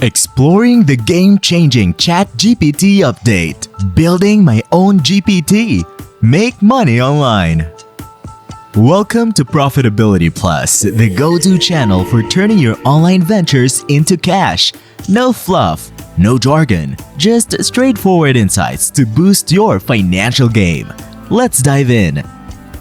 Exploring the game-changing ChatGPT update. Building my own GPT. Make money online. Welcome to Profitability Plus, the go-to channel for turning your online ventures into cash. No fluff, no jargon, just straightforward insights to boost your financial game. Let's dive in.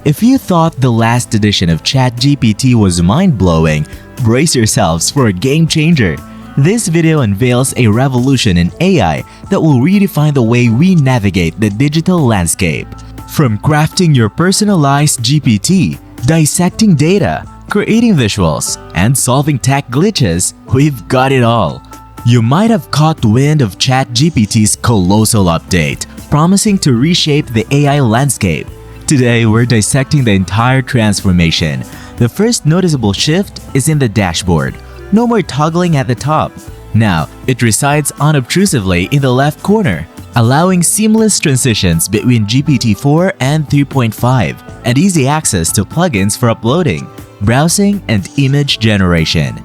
If you thought the last edition of ChatGPT was mind-blowing, brace yourselves for a game changer. This video unveils a revolution in AI that will redefine the way we navigate the digital landscape. From crafting your personalized GPT, dissecting data, creating visuals, and solving tech glitches, we've got it all. You might have caught wind of ChatGPT's colossal update, promising to reshape the AI landscape. Today, we're dissecting the entire transformation. The first noticeable shift is in the dashboard. No more toggling at the top. Now, it resides unobtrusively in the left corner, allowing seamless transitions between GPT-4 and 3.5 and easy access to plugins for uploading, browsing, and image generation.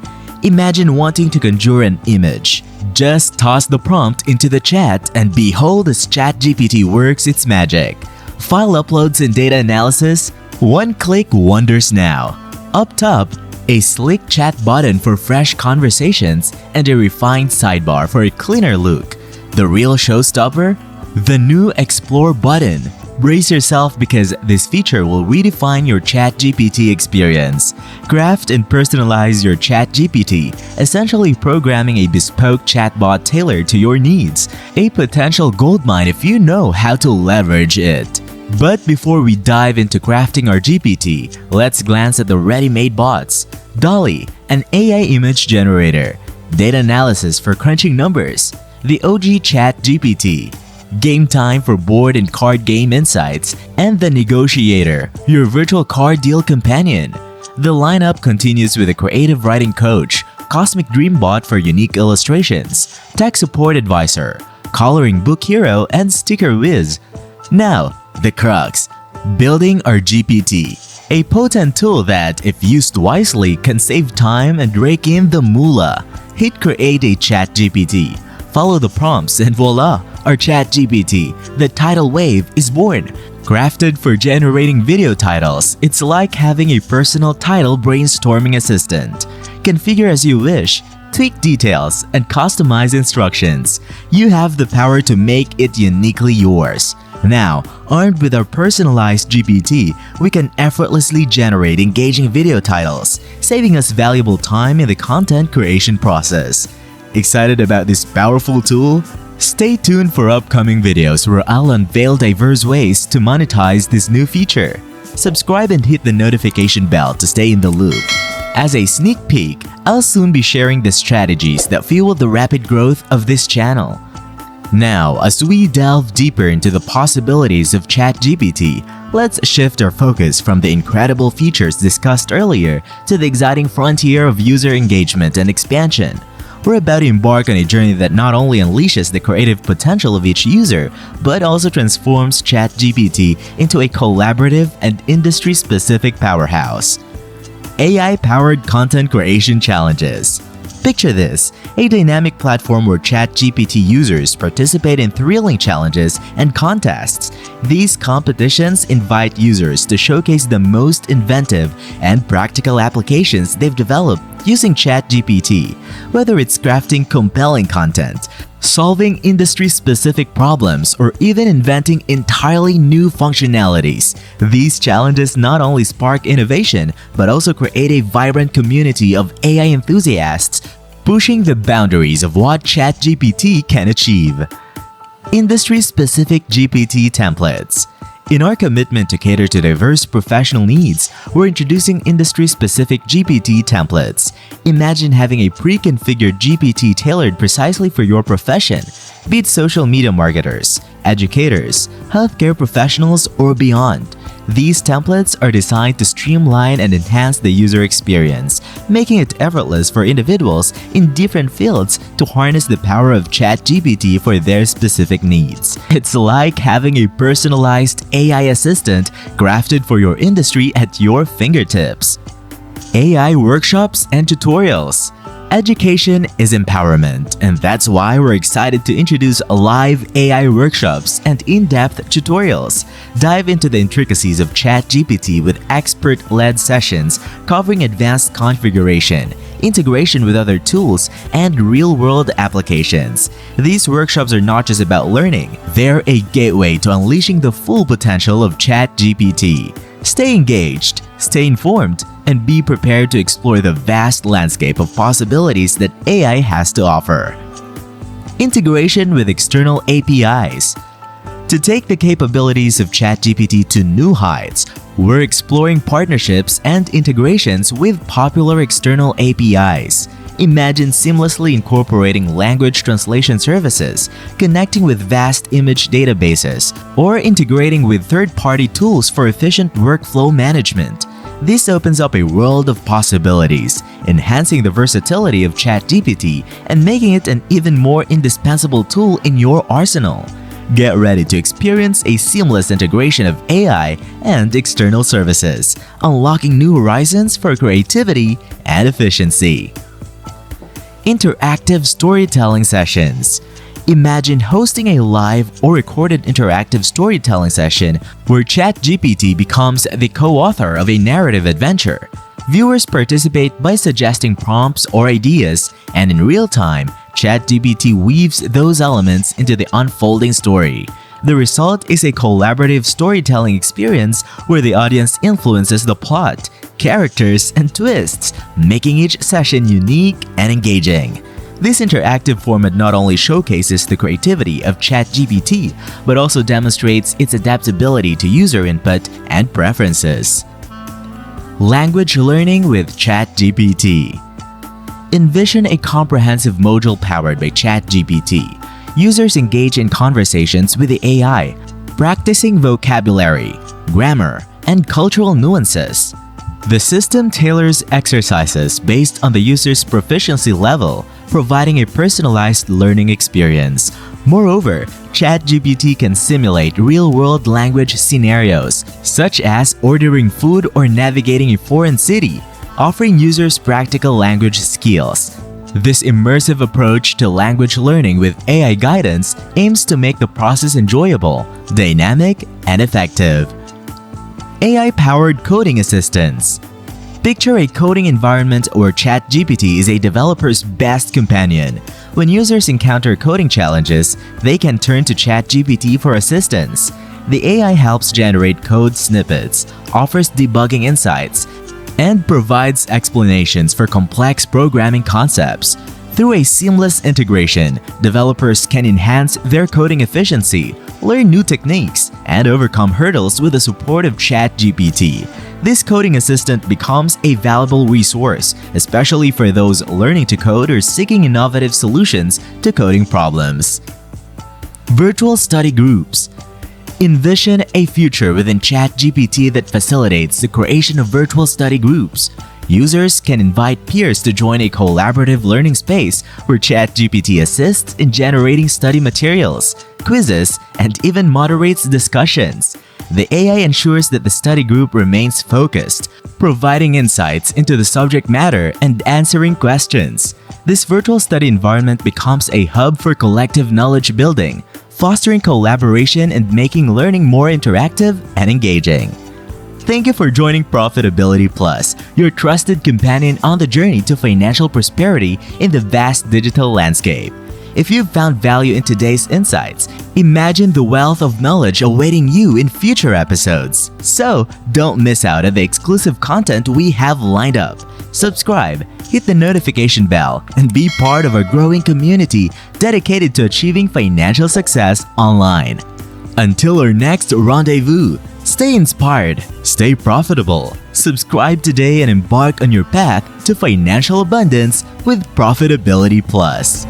Imagine wanting to conjure an image. Just toss the prompt into the chat and behold as ChatGPT works its magic. File uploads and data analysis, one-click wonders now. Up top, a sleek chat button for fresh conversations and a refined sidebar for a cleaner look. The real showstopper? The new Explore button. Brace yourself because this feature will redefine your ChatGPT experience. Craft and personalize your ChatGPT, essentially programming a bespoke chatbot tailored to your needs. A potential goldmine if you know how to leverage it. But before we dive into crafting our GPT, let's glance at the ready-made bots. Dolly, an AI image generator. Data analysis for crunching numbers. The OG ChatGPT. Game Time for board and card game insights. And the Negotiator, your virtual card deal companion. The lineup continues with a creative writing coach, Cosmic Dream Bot for unique illustrations, Tech Support Advisor, Coloring Book Hero, and Sticker Whiz. Now, the crux, building our GPT. A potent tool that, if used wisely, can save time and rake in the moolah. Hit create a ChatGPT. Follow the prompts and voila, our ChatGPT, the tidal wave, is born. Crafted for generating video titles, it's like having a personal title brainstorming assistant. Configure as you wish, tweak details, and customize instructions. You have the power to make it uniquely yours. Now, armed with our personalized GPT, we can effortlessly generate engaging video titles, saving us valuable time in the content creation process. Excited about this powerful tool? Stay tuned for upcoming videos where I'll unveil diverse ways to monetize this new feature. Subscribe and hit the notification bell to stay in the loop. As a sneak peek, I'll soon be sharing the strategies that fuel the rapid growth of this channel. Now, as we delve deeper into the possibilities of ChatGPT, let's shift our focus from the incredible features discussed earlier to the exciting frontier of user engagement and expansion. We're about to embark on a journey that not only unleashes the creative potential of each user, but also transforms ChatGPT into a collaborative and industry-specific powerhouse. AI-powered content creation challenges. Picture this, a dynamic platform where ChatGPT users participate in thrilling challenges and contests. These competitions invite users to showcase the most inventive and practical applications they've developed using ChatGPT, whether it's crafting compelling content, solving industry-specific problems, or even inventing entirely new functionalities. These challenges not only spark innovation, but also create a vibrant community of AI enthusiasts, pushing the boundaries of what ChatGPT can achieve. Industry-specific GPT templates. In our commitment to cater to diverse professional needs, we're introducing industry-specific GPT templates. Imagine having a pre-configured GPT tailored precisely for your profession, be it social media marketers, educators, healthcare professionals, or beyond. These templates are designed to streamline and enhance the user experience, making it effortless for individuals in different fields to harness the power of ChatGPT for their specific needs. It's like having a personalized AI assistant crafted for your industry at your fingertips. AI workshops and tutorials. Education is empowerment, and that's why we're excited to introduce live AI workshops and in-depth tutorials. Dive into the intricacies of ChatGPT with expert-led sessions covering advanced configuration, integration with other tools, and real-world applications. These workshops are not just about learning, they're a gateway to unleashing the full potential of ChatGPT. Stay engaged, stay informed, and be prepared to explore the vast landscape of possibilities that AI has to offer. Integration with external APIs. To take the capabilities of ChatGPT to new heights, we're exploring partnerships and integrations with popular external APIs. Imagine seamlessly incorporating language translation services, connecting with vast image databases, or integrating with third-party tools for efficient workflow management. This opens up a world of possibilities, enhancing the versatility of ChatGPT and making it an even more indispensable tool in your arsenal. Get ready to experience a seamless integration of AI and external services, unlocking new horizons for creativity and efficiency. Interactive storytelling sessions. Imagine hosting a live or recorded interactive storytelling session where ChatGPT becomes the co-author of a narrative adventure. Viewers participate by suggesting prompts or ideas, and in real time, ChatGPT weaves those elements into the unfolding story. The result is a collaborative storytelling experience where the audience influences the plot, characters, and twists, making each session unique and engaging. This interactive format not only showcases the creativity of ChatGPT, but also demonstrates its adaptability to user input and preferences. Language learning with ChatGPT. Envision a comprehensive module powered by ChatGPT. Users engage in conversations with the AI, practicing vocabulary, grammar, and cultural nuances. The system tailors exercises based on the user's proficiency level, providing a personalized learning experience. Moreover, ChatGPT can simulate real-world language scenarios, such as ordering food or navigating a foreign city, offering users practical language skills. This immersive approach to language learning with AI guidance aims to make the process enjoyable, dynamic, and effective. AI-powered coding assistance. Picture a coding environment where ChatGPT is a developer's best companion. When users encounter coding challenges, they can turn to ChatGPT for assistance. The AI helps generate code snippets, offers debugging insights, and provides explanations for complex programming concepts. Through a seamless integration, developers can enhance their coding efficiency, learn new techniques, and overcome hurdles with the support of ChatGPT. This coding assistant becomes a valuable resource, especially for those learning to code or seeking innovative solutions to coding problems. Virtual study groups. Envision a future within ChatGPT that facilitates the creation of virtual study groups. Users can invite peers to join a collaborative learning space where ChatGPT assists in generating study materials, quizzes, and even moderates discussions. The AI ensures that the study group remains focused, providing insights into the subject matter and answering questions. This virtual study environment becomes a hub for collective knowledge building, fostering collaboration and making learning more interactive and engaging. Thank you for joining Profitability Plus, your trusted companion on the journey to financial prosperity in the vast digital landscape. If you've found value in today's insights, imagine the wealth of knowledge awaiting you in future episodes. So, don't miss out on the exclusive content we have lined up. Subscribe, hit the notification bell, and be part of our growing community dedicated to achieving financial success online. Until our next rendezvous, stay inspired, stay profitable. Subscribe today and embark on your path to financial abundance with Profitability Plus.